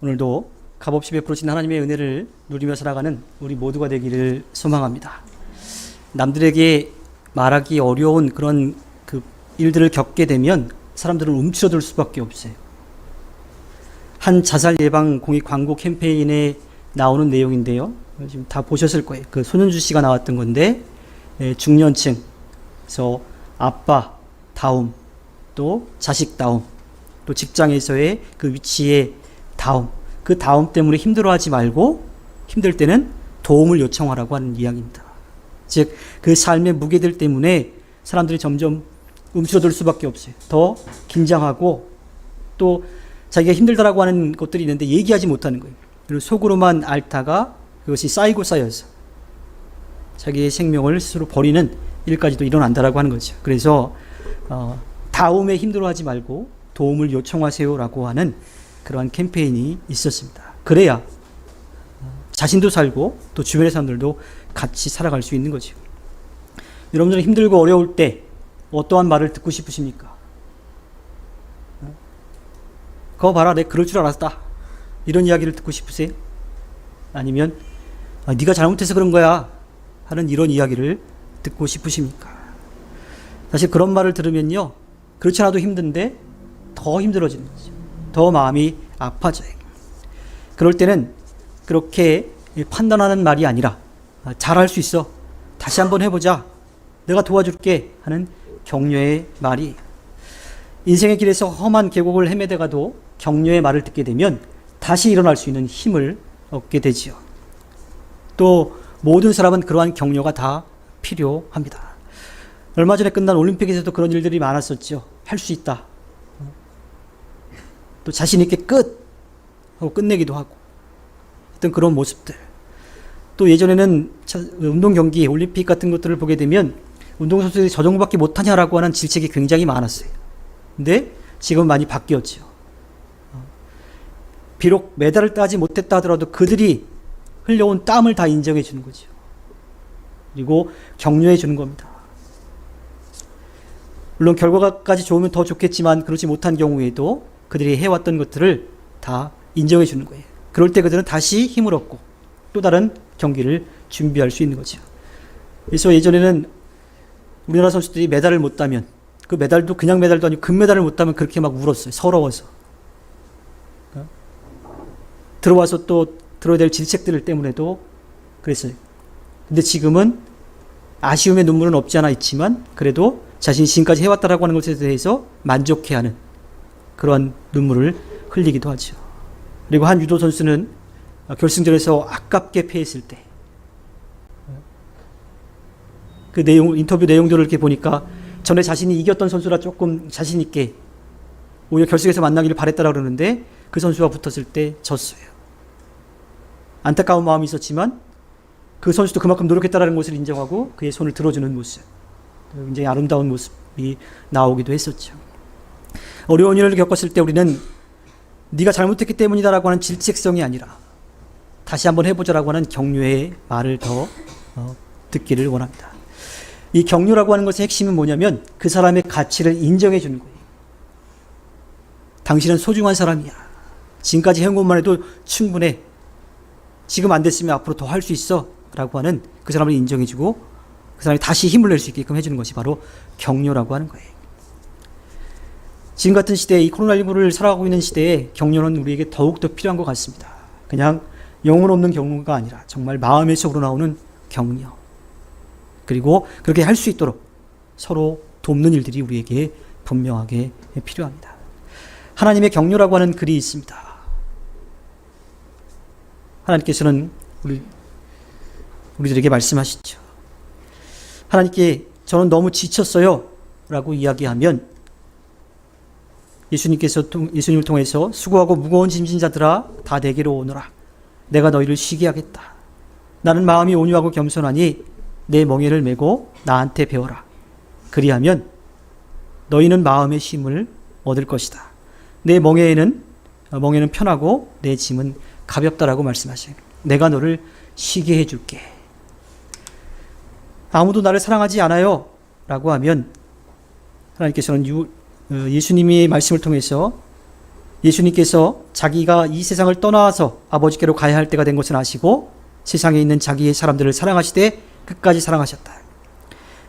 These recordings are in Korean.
오늘도 값없이 베풀어진 하나님의 은혜를 누리며 살아가는 우리 모두가 되기를 소망합니다. 남들에게 말하기 어려운 그런 일들을 겪게 되면 사람들은 움츠러들 수밖에 없어요. 한 자살 예방 공익 광고 캠페인에 나오는 내용인데요. 지금 다 보셨을 거예요. 그 손은주 씨가 나왔던 건데, 중년층, 그래서 아빠 다움, 또 자식 다움, 또 직장에서의 그 위치의 다움, 그 다움 때문에 힘들어하지 말고 힘들 때는 도움을 요청하라고 하는 이야기입니다. 즉, 그 삶의 무게들 때문에 사람들이 점점 움츠러들 수밖에 없어요. 더 긴장하고 또 자기가 힘들다라고 하는 것들이 있는데 얘기하지 못하는 거예요. 그리고 속으로만 앓다가 그것이 쌓이고 쌓여서 자기의 생명을 스스로 버리는 일까지도 일어난다라고 하는 거죠. 그래서 다음에 힘들어하지 말고 도움을 요청하세요라고 하는 그러한 캠페인이 있었습니다. 그래야 자신도 살고 또 주변의 사람들도 같이 살아갈 수 있는 거죠. 여러분들은 힘들고 어려울 때 어떠한 말을 듣고 싶으십니까? 그거 봐라, 내가 그럴 줄 알았다, 이런 이야기를 듣고 싶으세요? 아니면 네가 잘못해서 그런 거야 하는 이런 이야기를 듣고 싶으십니까? 사실 그런 말을 들으면요, 그렇지 않아도 힘든데 더 힘들어지는 거죠. 더 마음이 아파져요. 그럴 때는 그렇게 판단하는 말이 아니라 잘할 수 있어, 다시 한번 해보자, 내가 도와줄게 하는 격려의 말이, 인생의 길에서 험한 계곡을 헤매다가도 격려의 말을 듣게 되면 다시 일어날 수 있는 힘을 얻게 되지요. 또 모든 사람은 그러한 격려가 다 필요합니다. 얼마 전에 끝난 올림픽에서도 그런 일들이 많았었죠. 할 수 있다, 또 자신 있게 끝 하고 끝내기도 하고 어떤 그런 모습들. 또 예전에는 운동 경기, 올림픽 같은 것들을 보게 되면 운동선수들이 저 정도밖에 못하냐라고 하는 질책이 굉장히 많았어요. 근데 지금 많이 바뀌었죠. 비록 메달을 따지 못했다 하더라도 그들이 흘려온 땀을 다 인정해 주는 거죠. 그리고 격려해 주는 겁니다. 물론 결과까지 좋으면 더 좋겠지만 그렇지 못한 경우에도 그들이 해왔던 것들을 다 인정해 주는 거예요. 그럴 때 그들은 다시 힘을 얻고 또 다른 경기를 준비할 수 있는 거죠. 그래서 예전에는 우리나라 선수들이 메달을 못 따면, 그 메달도 그냥 메달도 아니고 금메달을 못 따면 그렇게 막 울었어요. 서러워서. 들어와서 또 들어야 될 질책들 때문에도 그랬어요. 근데 지금은 아쉬움의 눈물은 없지 않아 있지만 그래도 자신이 지금까지 해왔다라고 하는 것에 대해서 만족해하는 그러한 눈물을 흘리기도 하죠. 그리고 한 유도 선수는 결승전에서 아깝게 패했을 때 그 인터뷰 내용들을 이렇게 보니까 전에 자신이 이겼던 선수라 조금 자신 있게 오히려 결승에서 만나기를 바랬다라고 그러는데 그 선수와 붙었을 때 졌어요. 안타까운 마음이 있었지만 그 선수도 그만큼 노력했다라는 것을 인정하고 그의 손을 들어주는 모습, 굉장히 아름다운 모습이 나오기도 했었죠. 어려운 일을 겪었을 때 우리는 네가 잘못했기 때문이다라고 하는 질책성이 아니라 다시 한번 해보자라고 하는 격려의 말을 더 듣기를 원합니다. 이 격려라고 하는 것의 핵심은 뭐냐면 그 사람의 가치를 인정해 주는 거예요. 당신은 소중한 사람이야. 지금까지 해온 것만 해도 충분해. 지금 안 됐으면 앞으로 더 할 수 있어 라고 하는 그 사람을 인정해 주고 그 사람이 다시 힘을 낼 수 있게끔 해주는 것이 바로 격려라고 하는 거예요. 지금 같은 시대에, 이 코로나19를 살아가고 있는 시대에 격려는 우리에게 더욱더 필요한 것 같습니다. 그냥 영혼 없는 격려가 아니라 정말 마음의 속으로 나오는 격려, 그리고 그렇게 할 수 있도록 서로 돕는 일들이 우리에게 분명하게 필요합니다. 하나님의 격려라고 하는 글이 있습니다. 하나님께서는 우리들에게 말씀하시죠. 하나님께 저는 너무 지쳤어요 라고 이야기하면 예수님을 통해서 수고하고 무거운 짐진 자들아 다 내게로 오너라. 내가 너희를 쉬게 하겠다. 나는 마음이 온유하고 겸손하니 내 멍에를 메고 나한테 배워라. 그리하면 너희는 마음의 쉼을 얻을 것이다. 내 멍에는 편하고 내 짐은 가볍다라고 말씀하셔요. 내가 너를 쉬게 해줄게. 아무도 나를 사랑하지 않아요 라고 하면 하나님께서는 예수님의 말씀을 통해서 예수님께서 자기가 이 세상을 떠나서 아버지께로 가야 할 때가 된 것을 아시고 세상에 있는 자기의 사람들을 사랑하시되 끝까지 사랑하셨다.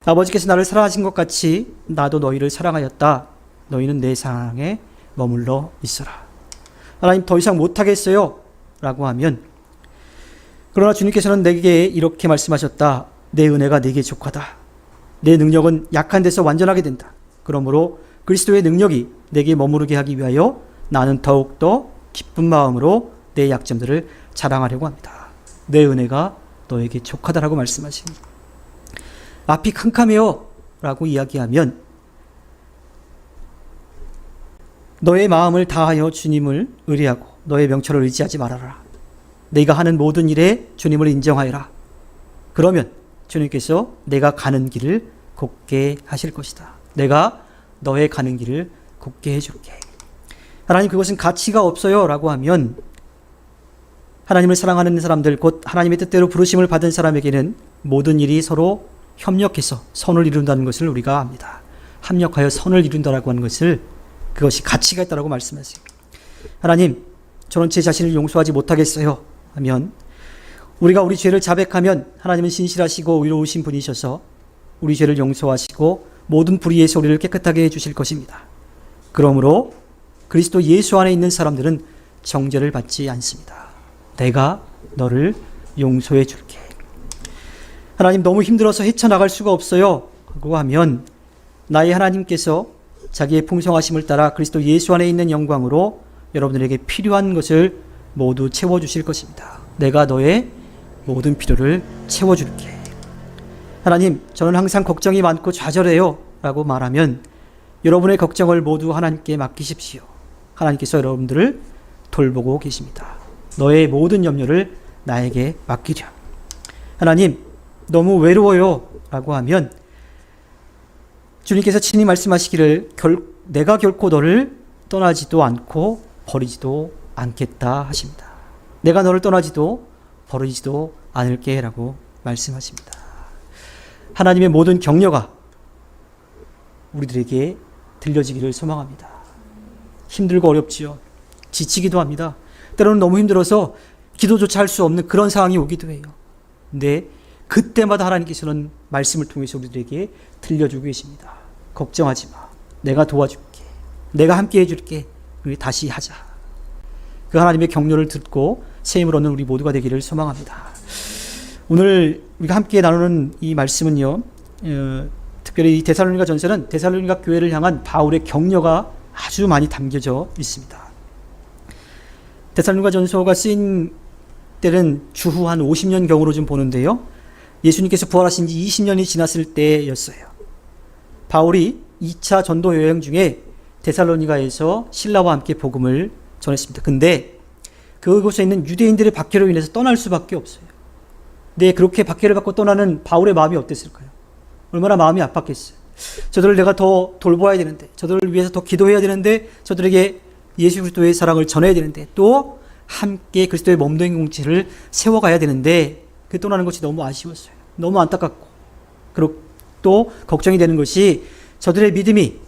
아버지께서 나를 사랑하신 것 같이 나도 너희를 사랑하였다. 너희는 내 사랑에 머물러 있어라. 하나님 더 이상 못하겠어요 라고 하면, 그러나 주님께서는 내게 이렇게 말씀하셨다. 내 은혜가 내게 족하다. 내 능력은 약한 데서 완전하게 된다. 그러므로 그리스도의 능력이 내게 머무르게 하기 위하여 나는 더욱더 기쁜 마음으로 내 약점들을 자랑하려고 합니다. 내 은혜가 너에게 족하다라고 말씀하십니다. 앞이 캄캄해요 라고 이야기하면, 너의 마음을 다하여 주님을 의뢰하고 너의 명철을 의지하지 말아라. 내가 하는 모든 일에 주님을 인정하여라. 그러면 주님께서 내가 가는 길을 곱게 하실 것이다. 내가 너의 가는 길을 곱게 해줄게. 하나님, 그것은 가치가 없어요 라고 하면, 하나님을 사랑하는 사람들, 곧 하나님의 뜻대로 부르심을 받은 사람에게는 모든 일이 서로 협력해서 선을 이룬다는 것을 우리가 압니다. 합력하여 선을 이룬다라고 하는 것을, 그것이 가치가 있다라고 말씀하세요. 하나님, 저는 제 자신을 용서하지 못하겠어요 하면, 우리가 우리 죄를 자백하면 하나님은 신실하시고 의로우신 분이셔서 우리 죄를 용서하시고 모든 불의에서 우리를 깨끗하게 해주실 것입니다. 그러므로 그리스도 예수 안에 있는 사람들은 정죄를 받지 않습니다. 내가 너를 용서해 줄게. 하나님, 너무 힘들어서 헤쳐나갈 수가 없어요 라고 하면, 나의 하나님께서 자기의 풍성하심을 따라 그리스도 예수 안에 있는 영광으로 여러분들에게 필요한 것을 모두 채워주실 것입니다. 내가 너의 모든 필요를 채워줄게. 하나님, 저는 항상 걱정이 많고 좌절해요 라고 말하면, 여러분의 걱정을 모두 하나님께 맡기십시오. 하나님께서 여러분들을 돌보고 계십니다. 너의 모든 염려를 나에게 맡기렴. 하나님, 너무 외로워요 라고 하면, 주님께서 친히 말씀하시기를 내가 결코 너를 떠나지도 않고 버리지도 않겠다 하십니다. 내가 너를 떠나지도 버리지도 않을게 라고 말씀하십니다. 하나님의 모든 격려가 우리들에게 들려지기를 소망합니다. 힘들고 어렵지요. 지치기도 합니다. 때로는 너무 힘들어서 기도조차 할 수 없는 그런 상황이 오기도 해요. 근데 그때마다 하나님께서는 말씀을 통해서 우리들에게 들려주고 계십니다. 걱정하지 마. 내가 도와줄게. 내가 함께 해줄게. 우리 다시 하자. 그 하나님의 격려를 듣고 새 힘을 얻는 우리 모두가 되기를 소망합니다. 오늘 우리가 함께 나누는 이 말씀은요, 특별히 이 데살로니가 전서는 데살로니가 교회를 향한 바울의 격려가 아주 많이 담겨져 있습니다. 데살로니가 전서가 쓰인 때는 주후 한 50년경으로 좀 보는데요, 예수님께서 부활하신 지 20년이 지났을 때였어요. 바울이 2차 전도 여행 중에 데살로니가에서 신라와 함께 복음을 전했습니다. 근데 그곳에 있는 유대인들의 박해로 인해서 떠날 수밖에 없어요. 근데 그렇게 박해를 받고 떠나는 바울의 마음이 어땠을까요? 얼마나 마음이 아팠겠어요. 저들을 내가 더 돌봐야 되는데, 저들을 위해서 더 기도해야 되는데, 저들에게 예수 그리스도의 사랑을 전해야 되는데, 또 함께 그리스도의 몸된 공체를 세워가야 되는데, 그 떠나는 것이 너무 아쉬웠어요. 너무 안타깝고, 그리고 또 걱정이 되는 것이 저들의 믿음이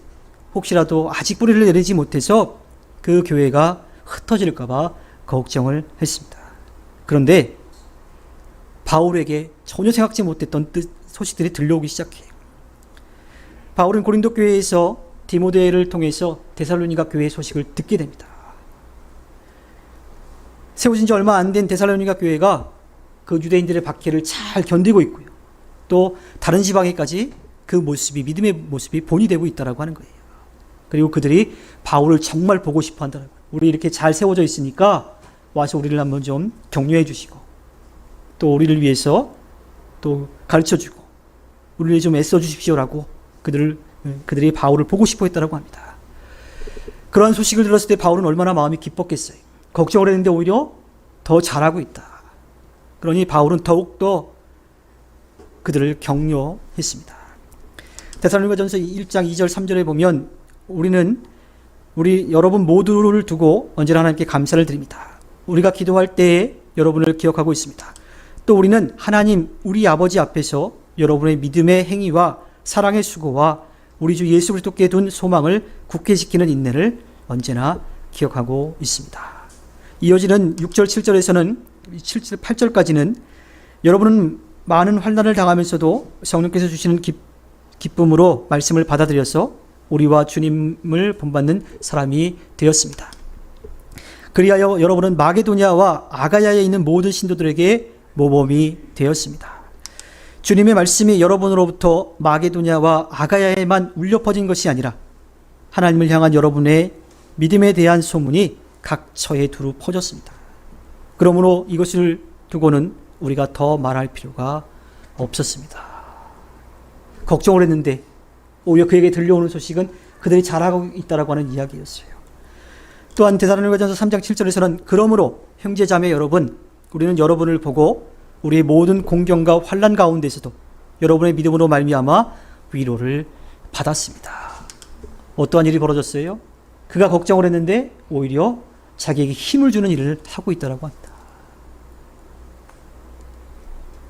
혹시라도 아직 뿌리를 내리지 못해서 그 교회가 흩어질까 봐 걱정을 했습니다. 그런데 바울에게 전혀 생각지 못했던 소식들이 들려오기 시작해요. 바울은 고린도 교회에서 디모데를 통해서 데살로니가 교회의 소식을 듣게 됩니다. 세워진 지 얼마 안 된 데살로니가 교회가 그 유대인들의 박해를 잘 견디고 있고요. 또 다른 지방에까지 그 모습이, 믿음의 모습이 본이 되고 있다라고 하는 거예요. 그리고 그들이 바울을 정말 보고 싶어 한다라고. 우리 이렇게 잘 세워져 있으니까 와서 우리를 한번 좀 격려해 주시고, 또 우리를 위해서 또 가르쳐 주고, 우리를 좀 애써 주십시오라고 그들이 바울을 보고 싶어 했다라고 합니다. 그러한 소식을 들었을 때 바울은 얼마나 마음이 기뻤겠어요. 걱정을 했는데 오히려 더 잘하고 있다. 그러니 바울은 더욱더 그들을 격려했습니다. 데살로니가전서 1장 2절 3절에 보면, 우리 여러분 모두를 두고 언제나 하나님께 감사를 드립니다. 우리가 기도할 때에 여러분을 기억하고 있습니다. 또 우리는 하나님 우리 아버지 앞에서 여러분의 믿음의 행위와 사랑의 수고와 우리 주 예수 그리스도께 둔 소망을 굳게 지키는 인내를 언제나 기억하고 있습니다. 이어지는 6절, 7절에서는 7절, 8절까지는 여러분은 많은 환난을 당하면서도 성령께서 주시는 기쁨으로 말씀을 받아들여서 우리와 주님을 본받는 사람이 되었습니다. 그리하여 여러분은 마게도냐와 아가야에 있는 모든 신도들에게 모범이 되었습니다. 주님의 말씀이 여러분으로부터 마게도냐와 아가야에만 울려 퍼진 것이 아니라 하나님을 향한 여러분의 믿음에 대한 소문이 각 처에 두루 퍼졌습니다. 그러므로 이것을 두고는 우리가 더 말할 필요가 없었습니다. 걱정을 했는데 오히려 그에게 들려오는 소식은 그들이 잘하고 있다라고 하는 이야기였어요. 또한 데살로니가전서 3장 7절에서는 그러므로 형제자매 여러분, 우리는 여러분을 보고 우리의 모든 공경과 환난 가운데서도 여러분의 믿음으로 말미암아 위로를 받았습니다. 어떠한 일이 벌어졌어요? 그가 걱정을 했는데 오히려 자기에게 힘을 주는 일을 하고 있다고 합니다.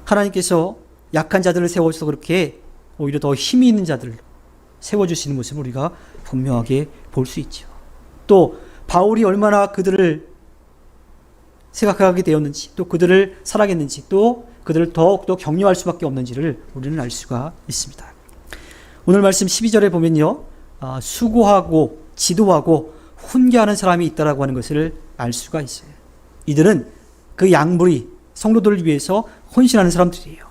하나님께서 약한 자들을 세워서 그렇게 오히려 더 힘이 있는 자들을 세워주시는 모습을 우리가 분명하게 볼 수 있죠. 또 바울이 얼마나 그들을 생각하게 되었는지, 또 그들을 사랑했는지, 또 그들을 더욱더 격려할 수밖에 없는지를 우리는 알 수가 있습니다. 오늘 말씀 12절에 보면요, 수고하고 지도하고 훈계하는 사람이 있다라고 하는 것을 알 수가 있어요. 이들은 그 양무리 성도들을 위해서 헌신하는 사람들이에요.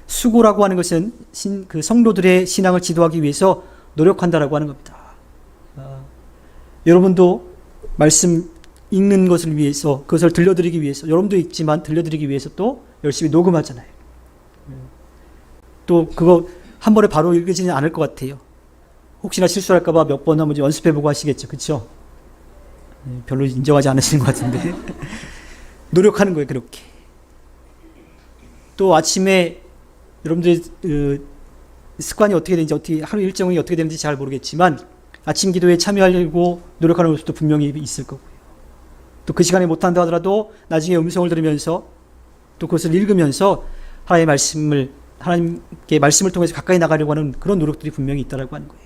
수고라고 하는 것은 그 성도들의 신앙을 지도하기 위해서 노력한다라고 하는 겁니다. 여러분도 말씀 읽는 것을 위해서, 그것을 들려드리기 위해서, 여러분도 읽지만 들려드리기 위해서 또 열심히 녹음하잖아요. 또 그거 한 번에 바로 읽어지는 않을 것 같아요. 혹시나 실수할까봐 몇 번 한번 연습해보고 하시겠죠. 그렇죠? 별로 인정하지 않으시는 것 같은데 노력하는 거예요. 그렇게. 또 아침에 여러분들의 습관이 어떻게 되는지, 하루 일정이 어떻게 되는지 잘 모르겠지만 아침 기도에 참여하려고 노력하는 모습도 분명히 있을 거고요. 또 그 시간에 못한다 하더라도 나중에 음성을 들으면서 또 그것을 읽으면서 하나님께 말씀을 통해서 가까이 나가려고 하는 그런 노력들이 분명히 있다고 하는 거예요.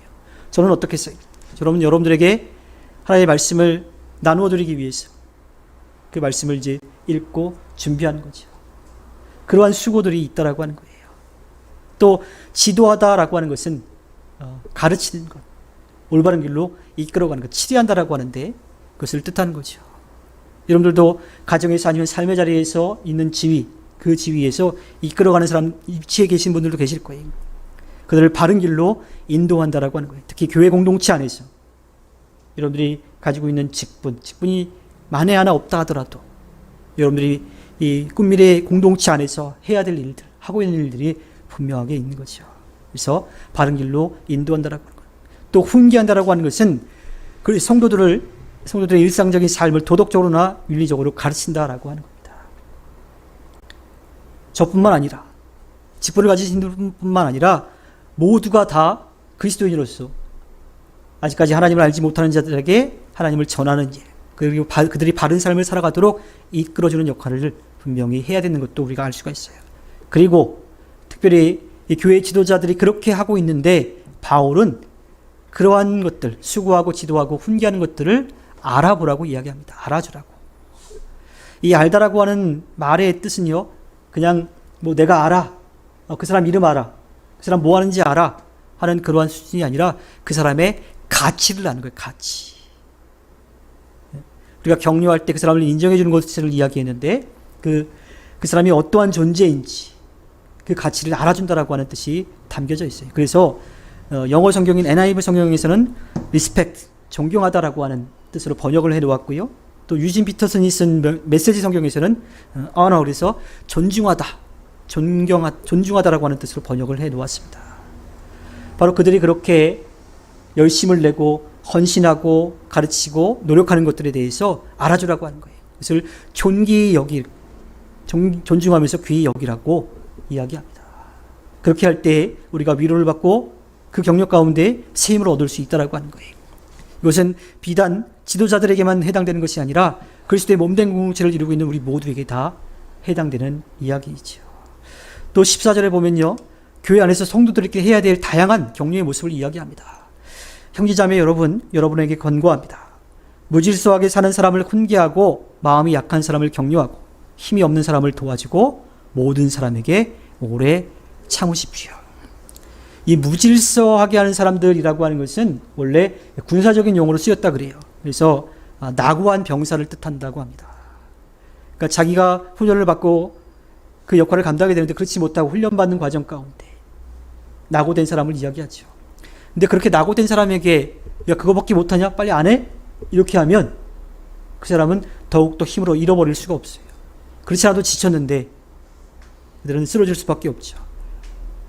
저는 어떻게 했어요? 여러분들에게 하나님의 말씀을 나누어 드리기 위해서 그 말씀을 이제 읽고 준비하는 거죠. 그러한 수고들이 있다라고 하는 거예요. 또 지도하다라고 하는 것은 가르치는 것, 올바른 길로 이끌어가는 것, 치리한다라고 하는데 그것을 뜻하는 거죠. 여러분들도 가정에서 아니면 삶의 자리에서 있는 지위, 그 지위에서 이끌어가는 사람, 위치에 계신 분들도 계실 거예요. 그들을 바른 길로 인도한다라고 하는 거예요. 특히 교회 공동체 안에서 여러분들이 가지고 있는 직분이 만에 하나 없다 하더라도 여러분들이 이 꿈미래 공동체 안에서 해야 될 일들, 하고 있는 일들이 분명하게 있는 거죠. 그래서 바른 길로 인도한다라고 하는 거예요. 또 훈계한다라고 하는 것은 그 성도들의 일상적인 삶을 도덕적으로나 윤리적으로 가르친다라고 하는 겁니다. 저뿐만 아니라, 직분을 가지신 분뿐만 아니라 모두가 다 그리스도인으로서 아직까지 하나님을 알지 못하는 자들에게 하나님을 전하는 일, 그리고 그들이 바른 삶을 살아가도록 이끌어주는 역할을 분명히 해야 되는 것도 우리가 알 수가 있어요. 그리고 특별히 이 교회 지도자들이 그렇게 하고 있는데 바울은 그러한 것들, 수고하고 지도하고 훈계하는 것들을 알아보라고 이야기합니다. 알아주라고. 이 알다라고 하는 말의 뜻은요, 그냥 뭐 내가 알아, 그 사람 이름 알아, 그 사람 뭐 하는지 알아 하는 그러한 수준이 아니라 그 사람의 가치를 아는 거예요. 가치. 우리가 격려할 때 그 사람을 인정해 주는 것을 이야기했는데 그 사람이 어떠한 존재인지 그 가치를 알아준다라고 하는 뜻이 담겨져 있어요. 그래서 영어 성경인 NIV 성경에서는 respect, 존경하다라고 하는 뜻으로 번역을 해놓았고요. 또 유진 피터슨이 쓴 메시지 성경에서는 honor, 그래서 존중하다, 존중하다라고 하는 뜻으로 번역을 해놓았습니다. 바로 그들이 그렇게 열심을 내고 헌신하고 가르치고 노력하는 것들에 대해서 알아주라고 하는 거예요. 그것을 존중하면서 귀히 여기라고 이야기합니다. 그렇게 할 때 우리가 위로를 받고 그 경력 가운데 세임을 얻을 수 있다라고 하는 거예요. 이것은 비단 지도자들에게만 해당되는 것이 아니라 그리스도의 몸된 공동체를 이루고 있는 우리 모두에게 다 해당되는 이야기이죠. 또 14절에 보면요, 교회 안에서 성도들에게 해야 될 다양한 격려의 모습을 이야기합니다. 형제자매 여러분, 여러분에게 권고합니다. 무질서하게 사는 사람을 훈계하고 마음이 약한 사람을 격려하고 힘이 없는 사람을 도와주고 모든 사람에게 오래 참으십시오. 이 무질서하게 하는 사람들이라고 하는 것은 원래 군사적인 용어로 쓰였다 그래요. 그래서 낙오한 병사를 뜻한다고 합니다. 그러니까 자기가 훈련을 받고 그 역할을 감당하게 되는데 그렇지 못하고 훈련받는 과정 가운데 낙오된 사람을 이야기하죠. 근데 그렇게 낙오된 사람에게 야 그거밖에 못하냐? 빨리 안 해? 이렇게 하면 그 사람은 더욱더 힘으로 잃어버릴 수가 없어요. 그렇지 않아도 지쳤는데 그들은 쓰러질 수밖에 없죠.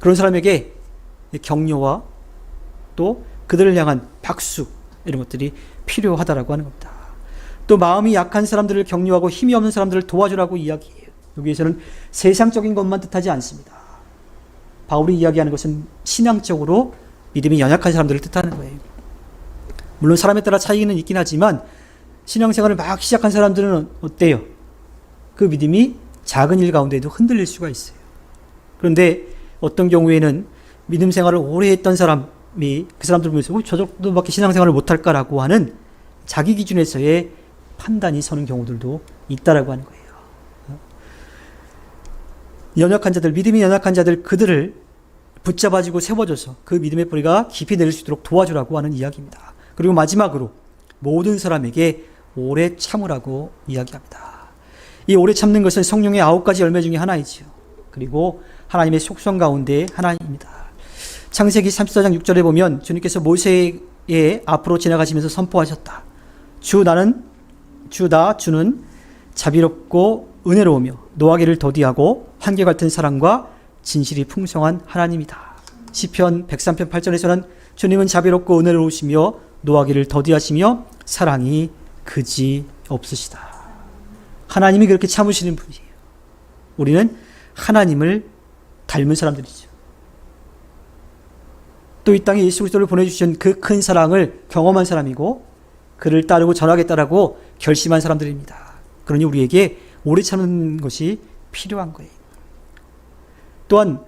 그런 사람에게 격려와 또 그들을 향한 박수 이런 것들이 필요하다라고 하는 겁니다. 또 마음이 약한 사람들을 격려하고 힘이 없는 사람들을 도와주라고 이야기해요. 여기에서는 세상적인 것만 뜻하지 않습니다. 바울이 이야기하는 것은 신앙적으로 믿음이 연약한 사람들을 뜻하는 거예요. 물론 사람에 따라 차이는 있긴 하지만 신앙생활을 막 시작한 사람들은 어때요? 그 믿음이 작은 일 가운데도 흔들릴 수가 있어요. 그런데 어떤 경우에는 믿음 생활을 오래 했던 사람이 그 사람들 보면서 저 정도밖에 신앙생활을 못할까라고 하는 자기 기준에서의 판단이 서는 경우들도 있다라고 하는 거예요. 연약한 자들, 믿음이 연약한 자들 그들을 붙잡아주고 세워줘서 그 믿음의 뿌리가 깊이 내릴 수 있도록 도와주라고 하는 이야기입니다. 그리고 마지막으로 모든 사람에게 오래 참으라고 이야기합니다. 이 오래 참는 것은 성령의 9가지 열매 중에 하나이죠. 그리고 하나님의 속성 가운데 하나입니다. 창세기 34장 6절에 보면 주님께서 모세의 앞으로 지나가시면서 선포하셨다. 주는 자비롭고 은혜로우며 노하기를 더디하고 한결같은 사랑과 진실이 풍성한 하나님이다. 시편 103편 8절에서는 주님은 자비롭고 은혜로우시며 노하기를 더디하시며 사랑이 그지 없으시다. 하나님이 그렇게 참으시는 분이에요. 우리는 하나님을 닮은 사람들이죠. 또 이 땅에 예수 그리스도를 보내주신 그 큰 사랑을 경험한 사람이고 그를 따르고 전하겠다라고 결심한 사람들입니다. 그러니 우리에게 오래 참는 것이 필요한 거예요. 또한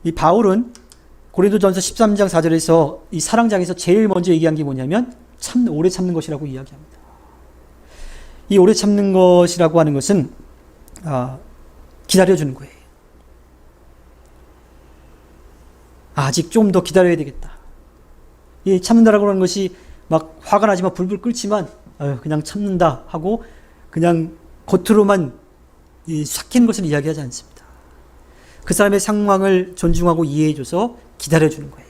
이 바울은 고린도전서 13장 4절에서 이 사랑장에서 제일 먼저 얘기한 게 뭐냐면 오래 참는 것이라고 이야기합니다. 이 오래 참는 것이라고 하는 것은 기다려주는 거예요. 아직 좀 더 기다려야 되겠다. 이 참는다라고 하는 것이 막 화가 나지만 불불 끓지만 그냥 참는다 하고 그냥 겉으로만 삭히는 것을 이야기하지 않습니다. 그 사람의 상황을 존중하고 이해해줘서 기다려주는 거예요.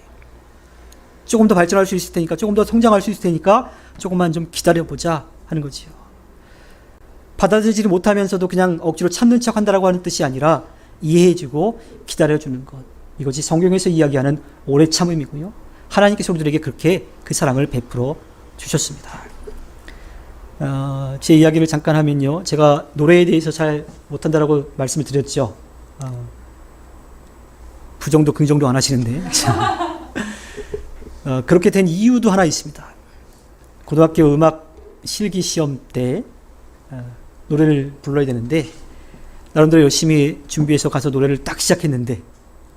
조금 더 발전할 수 있을 테니까, 조금 더 성장할 수 있을 테니까 조금만 좀 기다려보자 하는 거지요. 받아들이지 못하면서도 그냥 억지로 참는 척 한다라고 하는 뜻이 아니라 이해해주고 기다려주는 것. 이것이 성경에서 이야기하는 오래 참음이고요. 하나님께서 우리들에게 그렇게 그 사랑을 베풀어 주셨습니다. 제 이야기를 잠깐 하면요. 제가 노래에 대해서 잘 못한다라고 말씀을 드렸죠. 부정도 긍정도 안 하시는데. 그렇게 된 이유도 하나 있습니다. 고등학교 음악 실기 시험 때 노래를 불러야 되는데 나름대로 열심히 준비해서 가서 노래를 딱 시작했는데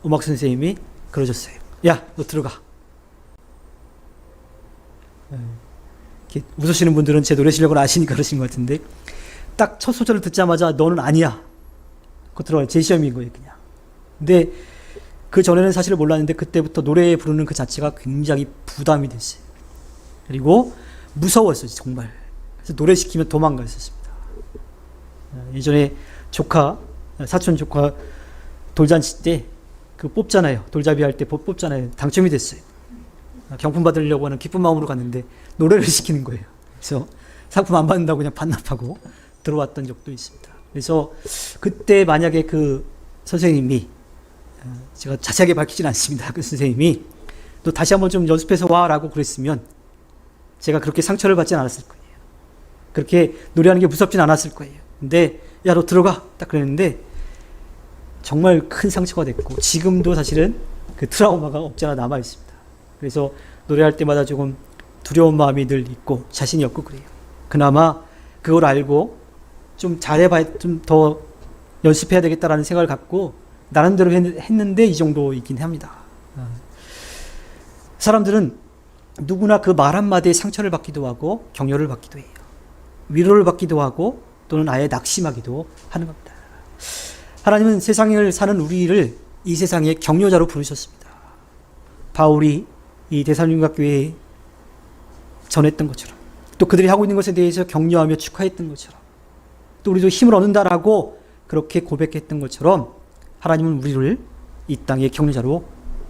음악 선생님이 그러셨어요. 야, 너 들어가. 웃으시는 분들은 제 노래 실력을 아시니까 그러신 것 같은데 딱 첫 소절을 듣자마자 너는 아니야. 그거 들어가요. 제 시험인 거예요, 그냥. 근데 그 전에는 사실을 몰랐는데 그때부터 노래 부르는 그 자체가 굉장히 부담이 됐어요. 그리고 무서웠어요, 정말. 그래서 노래 시키면 도망갔었습니다. 예전에 사촌 조카 돌잔치 때 그 뽑잖아요. 돌잡이 할 때 뽑잖아요. 당첨이 됐어요. 경품 받으려고 하는 기쁜 마음으로 갔는데 노래를 시키는 거예요. 그래서 상품 안 받는다고 그냥 반납하고 들어왔던 적도 있습니다. 그래서 그때 만약에 그 선생님이 제가 자세하게 밝히진 않습니다. 그 선생님이 너 다시 한번 좀 연습해서 와라고 그랬으면 제가 그렇게 상처를 받진 않았을 거예요. 그렇게 노래하는 게 무섭진 않았을 거예요. 근데 야, 너 들어가 딱 그랬는데 정말 큰 상처가 됐고 지금도 사실은 그 트라우마가 없지 않아 남아 있습니다. 그래서 노래할 때마다 조금 두려운 마음이 늘 있고 자신이 없고 그래요. 그나마 그걸 알고 좀 잘해봐야 좀 더 연습해야 되겠다라는 생각을 갖고 나름대로 했는데 이 정도이긴 합니다. 사람들은 누구나 그 말 한마디에 상처를 받기도 하고 격려를 받기도 해요. 위로를 받기도 하고 또는 아예 낙심하기도 하는 겁니다. 하나님은 세상을 사는 우리를 이 세상의 격려자로 부르셨습니다. 바울이 이 데살로니가 교회에 전했던 것처럼, 또 그들이 하고 있는 것에 대해서 격려하며 축하했던 것처럼, 또 우리도 힘을 얻는다라고 그렇게 고백했던 것처럼 하나님은 우리를 이 땅의 격려자로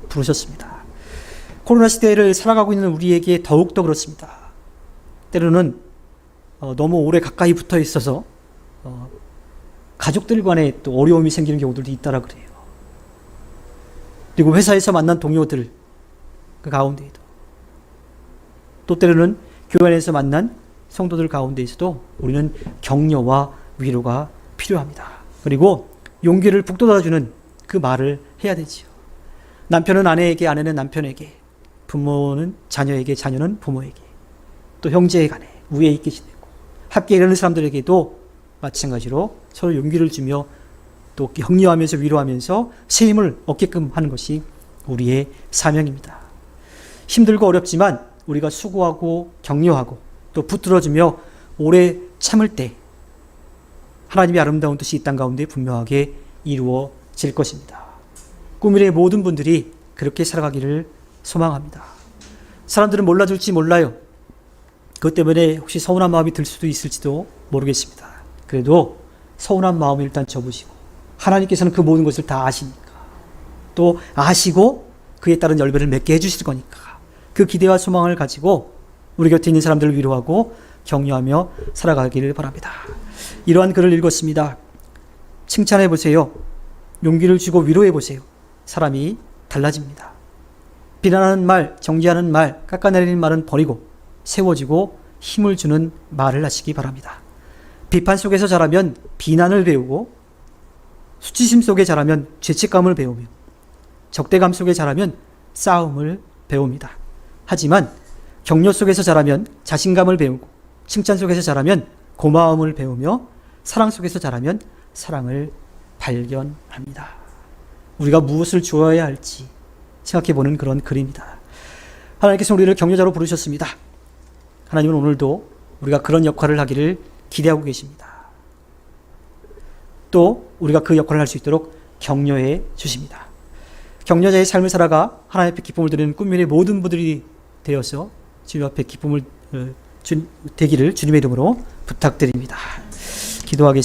부르셨습니다. 코로나 시대를 살아가고 있는 우리에게 더욱더 그렇습니다. 때로는 너무 오래 가까이 붙어 있어서 가족들 간에 또 어려움이 생기는 경우들도 있다라 그래요. 그리고 회사에서 만난 동료들 그 가운데에도, 또 때로는 교회 안에서 만난 성도들 가운데에서도 우리는 격려와 위로가 필요합니다. 그리고 용기를 북돋아주는 그 말을 해야 되지요. 남편은 아내에게, 아내는 남편에게, 부모는 자녀에게, 자녀는 부모에게, 또 형제 간에 우애 있게 지내고 함께 일하는 사람들에게도 마찬가지로 서로 용기를 주며 또 격려하면서 위로하면서 새 힘을 얻게끔 하는 것이 우리의 사명입니다. 힘들고 어렵지만 우리가 수고하고 격려하고 또 붙들어주며 오래 참을 때 하나님의 아름다운 뜻이 이 땅 가운데 분명하게 이루어질 것입니다. 꿈일의 모든 분들이 그렇게 살아가기를 소망합니다. 사람들은 몰라줄지 몰라요. 그것 때문에 혹시 서운한 마음이 들 수도 있을지도 모르겠습니다. 그래도 서운한 마음을 일단 접으시고, 하나님께서는 그 모든 것을 다 아시니까, 또 아시고 그에 따른 열매를 맺게 해주실 거니까 그 기대와 소망을 가지고 우리 곁에 있는 사람들을 위로하고 격려하며 살아가기를 바랍니다. 이러한 글을 읽었습니다. 칭찬해 보세요. 용기를 주고 위로해 보세요. 사람이 달라집니다. 비난하는 말, 정죄하는 말, 깎아내리는 말은 버리고 세워지고 힘을 주는 말을 하시기 바랍니다. 비판 속에서 자라면 비난을 배우고, 수치심 속에 자라면 죄책감을 배우며, 적대감 속에 자라면 싸움을 배웁니다. 하지만 격려 속에서 자라면 자신감을 배우고, 칭찬 속에서 자라면 고마움을 배우며, 사랑 속에서 자라면 사랑을 발견합니다. 우리가 무엇을 주어야 할지 생각해보는 그런 글입니다. 하나님께서 우리를 격려자로 부르셨습니다. 하나님은 오늘도 우리가 그런 역할을 하기를 기대하고 계십니다. 또 우리가 그 역할을 할 수 있도록 격려해 주십니다. 격려자의 삶을 살아가 하나님 앞에 기쁨을 드리는 꿈일의 모든 분들이 되어서 주님 앞에 기쁨을 되기를 주님의 이름으로 부탁드립니다. 기도하겠습니다.